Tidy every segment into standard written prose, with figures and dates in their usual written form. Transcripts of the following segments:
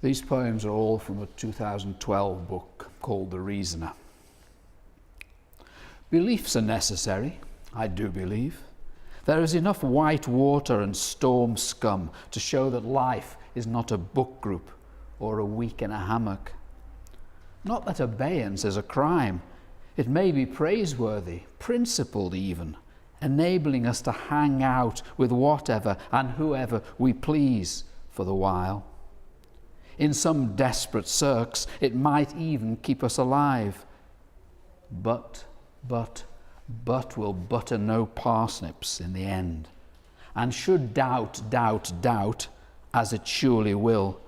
These poems are all from a 2012 book called The Reasoner. Beliefs are necessary, I do believe. There is enough white water and storm scum to show that life is not a book group or a week in a hammock. Not that abeyance is a crime. It may be praiseworthy, principled even, enabling us to hang out with whatever and whoever we please for the while. In some desperate cirques, it might even keep us alive. But will butter no parsnips in the end. And should doubt, as it surely will,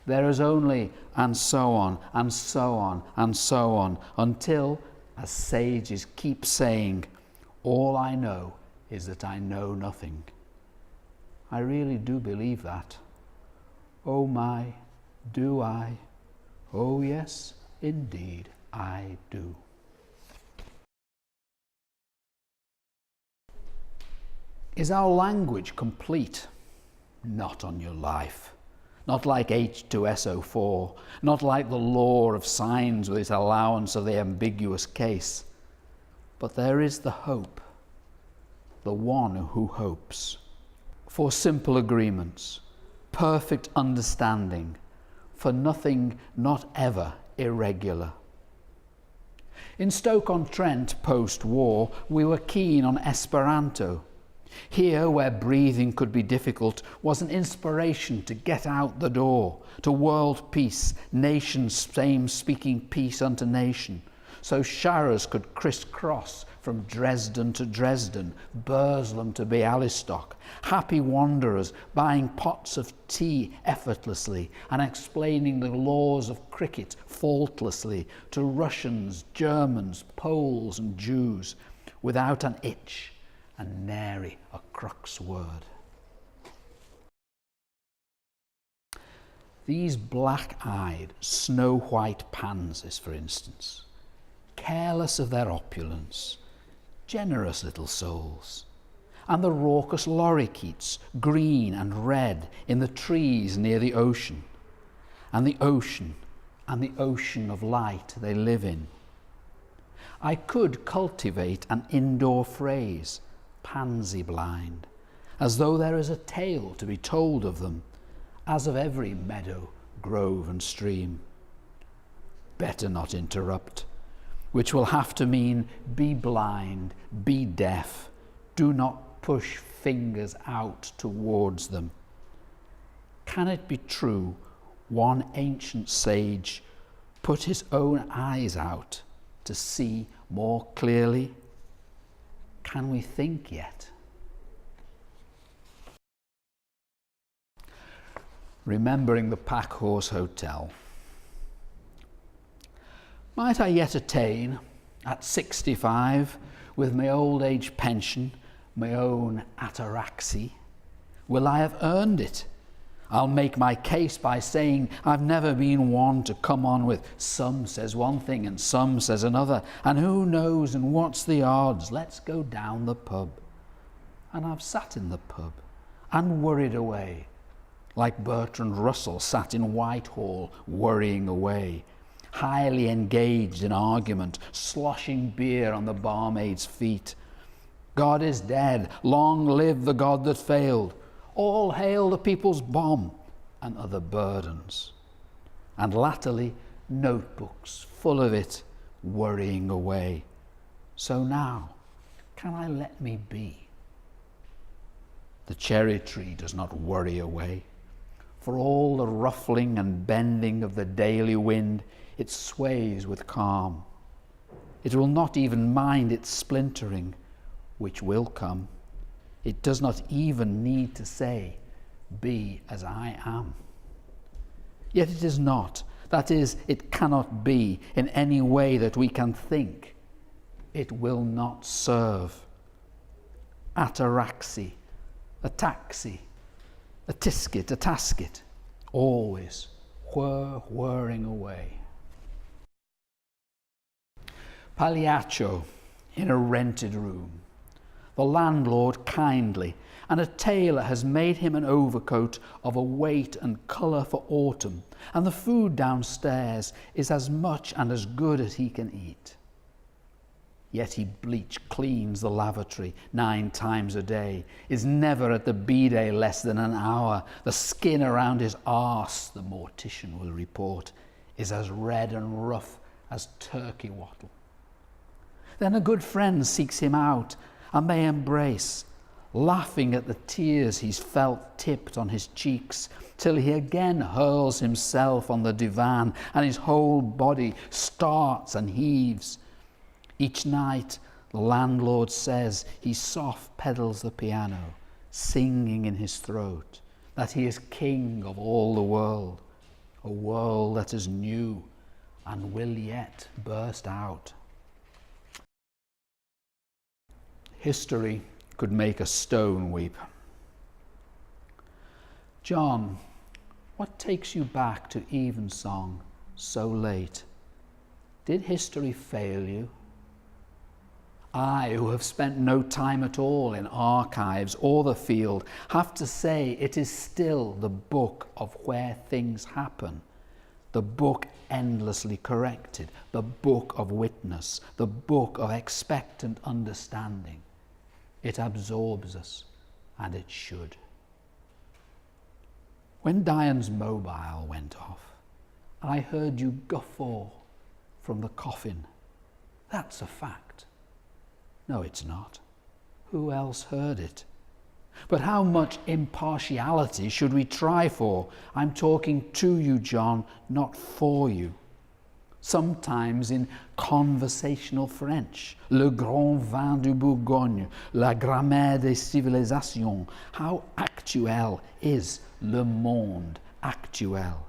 there is only and so on, and so on, and so on, until, as sages keep saying, all I know is that I know nothing. I really do believe that. Oh my, do I? Oh yes, indeed I do. Is our language complete? Not on your life. Not like H2SO4, not like the law of signs with its allowance of the ambiguous case. But there is the hope, the one who hopes, for simple agreements, perfect understanding, for nothing not ever irregular. In Stoke-on-Trent post-war, we were keen on Esperanto. Here, where breathing could be difficult, was an inspiration to get out the door, to world peace, nation's same-speaking peace unto nation. So sharers could crisscross from Dresden to Dresden, Burslem to Bialystok, happy wanderers buying pots of tea effortlessly and explaining the laws of cricket faultlessly to Russians, Germans, Poles and Jews, without an itch and nary a crux word. These black-eyed, snow-white pansies, for instance, careless of their opulence, generous little souls, and the raucous lorikeets, green and red, in the trees near the ocean, and the ocean of light they live in. I could cultivate an indoor phrase, pansy blind, as though there is a tale to be told of them, as of every meadow, grove and stream. Better not interrupt, which will have to mean be blind, be deaf, do not push fingers out towards them. Can it be true one ancient sage put his own eyes out to see more clearly? Can we think yet? Remembering the Packhorse Hotel. Might I yet attain, at 65, with my old age pension, my own ataraxy? Will I have earned it? I'll make my case by saying I've never been one to come on with some says one thing and some says another, and who knows and what's the odds, let's go down the pub. And I've sat in the pub and worried away, like Bertrand Russell sat in Whitehall worrying away, highly engaged in argument, sloshing beer on the barmaid's feet. God is dead, long live the God that failed. All hail the people's bomb, and other burdens. And latterly, notebooks full of it, worrying away. So now, can I let me be? The cherry tree does not worry away. For all the ruffling and bending of the daily wind, it sways with calm. It will not even mind its splintering, which will come. It does not even need to say, be as I am. Yet it is not, that is, it cannot be in any way that we can think. It will not serve. Ataraxy, a taxi, a tisket, a tasket, always whirring away. Pagliaccio in a rented room. The landlord kindly and a tailor has made him an overcoat of a weight and colour for autumn, and the food downstairs is as much and as good as he can eat. Yet he bleach cleans the lavatory 9 times a day, is never at the bidet less than an hour. The skin around his arse, the mortician will report, is as red and rough as turkey wattle. Then a good friend seeks him out, and they embrace, laughing at the tears he's felt tipped on his cheeks, till he again hurls himself on the divan, and his whole body starts and heaves. Each night, the landlord says he soft pedals the piano, singing in his throat that he is king of all the world, a world that is new and will yet burst out. History could make a stone weep. John, what takes you back to evensong so late? Did history fail you? I, who have spent no time at all in archives or the field, have to say it is still the book of where things happen, the book endlessly corrected, the book of witness, the book of expectant understanding. It absorbs us, and it should. When Diane's mobile went off, I heard you guffaw from the coffin. That's a fact. No, it's not. Who else heard it? But how much impartiality should we try for? I'm talking to you, John, not for you. Sometimes in conversational French, le grand vin du Bourgogne, la grammaire des civilisations, how actuel is le monde actuel?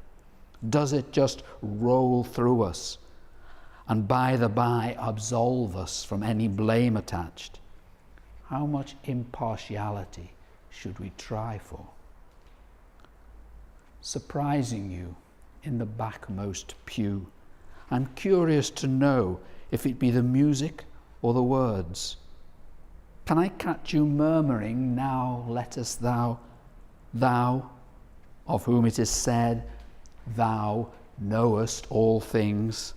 Does it just roll through us and by the by absolve us from any blame attached? How much impartiality should we try for? Surprising you in the backmost pew, I'm curious to know if it be the music or the words. Can I catch you murmuring, now lettest thou, thou, of whom it is said, thou knowest all things,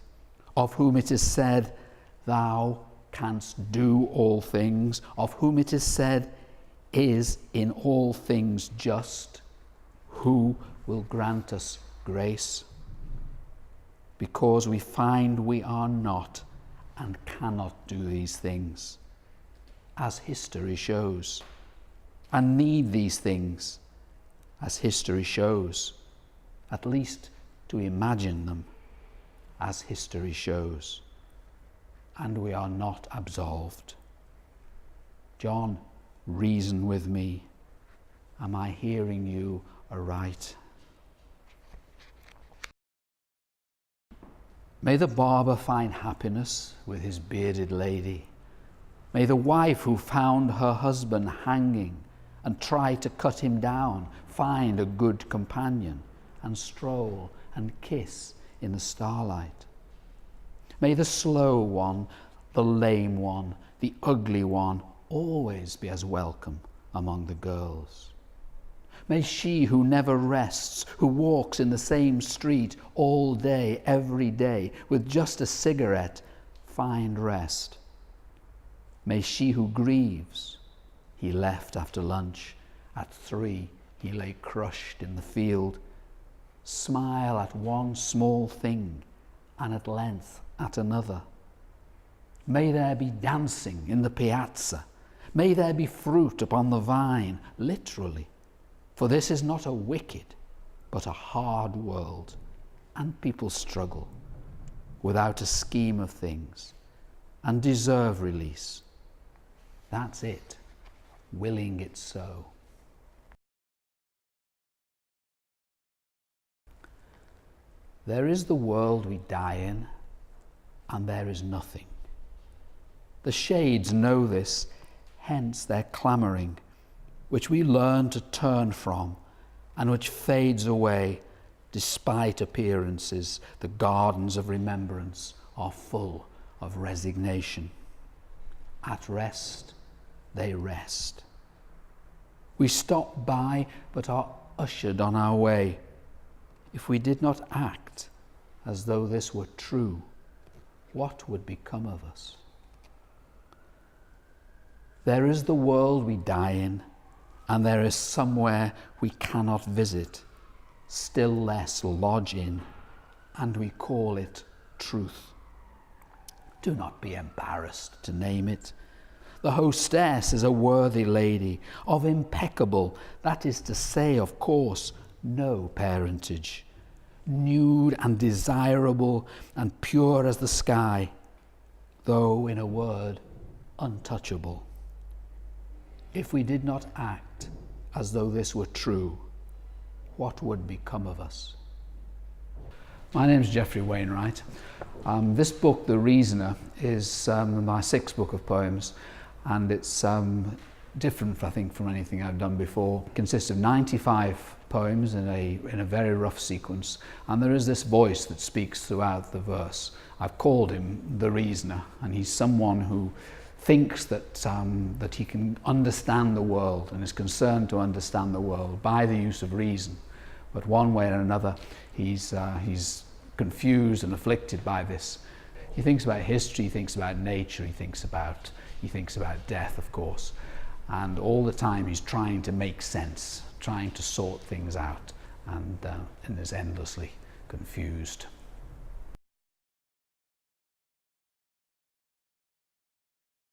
of whom it is said, thou canst do all things, of whom it is said, is in all things just, who will grant us grace? Because we find we are not and cannot do these things, as history shows, and need these things, as history shows, at least to imagine them, as history shows, and we are not absolved. John, reason with me. Am I hearing you aright? May the barber find happiness with his bearded lady. May the wife who found her husband hanging and tried to cut him down find a good companion and stroll and kiss in the starlight. May the slow one, the lame one, the ugly one always be as welcome among the girls. May she who never rests, who walks in the same street all day, every day, with just a cigarette, find rest. May she who grieves, he left after lunch, at 3 he lay crushed in the field, smile at one small thing, and at length at another. May there be dancing in the piazza, may there be fruit upon the vine, literally. For this is not a wicked, but a hard world, and people struggle without a scheme of things, and deserve release. That's it, willing it so. There is the world we die in, and there is nothing. The shades know this, hence their clamouring, which we learn to turn from, and which fades away despite appearances. The gardens of remembrance are full of resignation. At rest, they rest. We stop by but are ushered on our way. If we did not act as though this were true, what would become of us? There is the world we die in, and there is somewhere we cannot visit, still less lodge in, and we call it truth. Do not be embarrassed to name it. The hostess is a worthy lady, of impeccable, that is to say, of course, no parentage, nude and desirable and pure as the sky, though, in a word, untouchable. If we did not act as though this were true, what would become of us? My name is Geoffrey Wainwright. This book, The Reasoner, is my sixth book of poems, and it's different, I think, from anything I've done before. It consists of 95 poems in a very rough sequence, and there is this voice that speaks throughout the verse. I've called him the Reasoner, and he's someone who thinks that he can understand the world and is concerned to understand the world by the use of reason. But one way or another, he's confused and afflicted by this. He thinks about history, he thinks about nature, he thinks about death, of course. And all the time he's trying to make sense, trying to sort things out, and is endlessly confused.